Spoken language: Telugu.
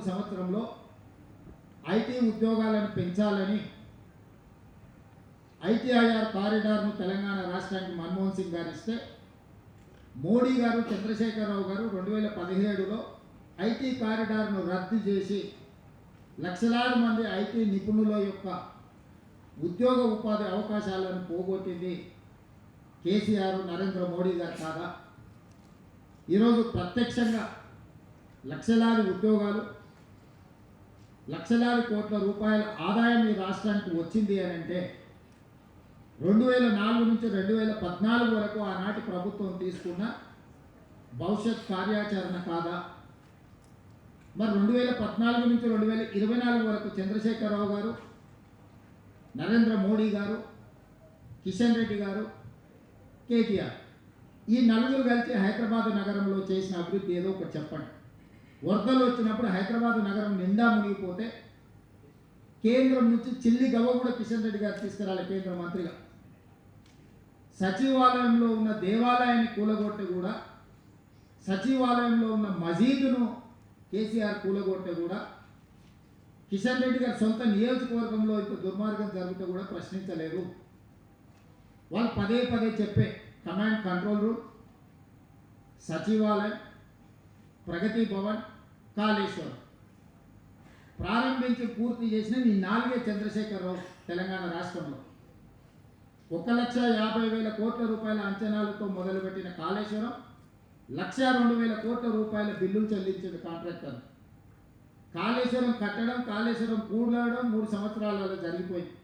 సంవత్సరంలో ఐటీ ఉద్యోగాలను పెంచాలని ఐటీఐఆర్ కారిడార్ను తెలంగాణ రాష్ట్రానికి మన్మోహన్ సింగ్ గారు ఇస్తే మోడీ గారు చంద్రశేఖరరావు గారు 2017లో ఐటీ కారిడార్ను రద్దు చేసి లక్షలాది మంది ఐటీ నిపుణుల యొక్క ఉద్యోగ ఉపాధి అవకాశాలను పోగొట్టింది కేసీఆర్ నరేంద్ర మోడీ గారు కాదా? ఈరోజు ప్రత్యక్షంగా లక్షలాది ఉద్యోగాలు, లక్షలాది కోట్ల రూపాయల ఆదాయం ఈ రాష్ట్రానికి వచ్చింది అని అంటే 2004 నుంచి 2014 వరకు ఆనాటి ప్రభుత్వం తీసుకున్న భవిష్యత్ కార్యాచరణ కాదా? మరి 2014 నుంచి 2024 వరకు చంద్రశేఖరరావు గారు, నరేంద్ర మోడీ గారు, కిషన్ రెడ్డి గారు, కేటీఆర్ ఈ నలుగురు కలిసి హైదరాబాద్ నగరంలో చేసిన అభివృద్ధి ఏదో ఒకటి చెప్పండి. వరదలు వచ్చినప్పుడు హైదరాబాద్ నగరం నిండా మునిగిపోతే కేంద్రం నుంచి చిల్లి గవ్వ కూడా కిషన్ రెడ్డి గారు తీసుకురాలి కేంద్ర మంత్రిగా. సచివాలయంలో ఉన్న దేవాలయాన్ని కూలగొట్టే కూడా, సచివాలయంలో ఉన్న మసీదును కేసీఆర్ కూలగొట్టే కూడా, కిషన్ రెడ్డి గారి సొంత నియోజకవర్గంలో ఇంత దుర్మార్గం జరిగితే కూడా ప్రశ్నించలేదు. వాళ్ళు పదే పదే చెప్పే కమాండ్ కంట్రోల్ రూమ్, సచివాలయం, ప్రగతి భవన్, కాళేశ్వరం ప్రారంభించి పూర్తి చేసిన ఈ 4 చంద్రశేఖరరావు తెలంగాణ రాష్ట్రంలో 1,50,000 కోట్ల రూపాయల అంచనాలతో మొదలుపెట్టిన కాళేశ్వరం 1,02,000 కోట్ల రూపాయల బిల్లులు చెల్లించిన కాంట్రాక్టర్. కాళేశ్వరం కట్టడం, కాళేశ్వరం కూడడం 3 సంవత్సరాలలో జరిగిపోయింది.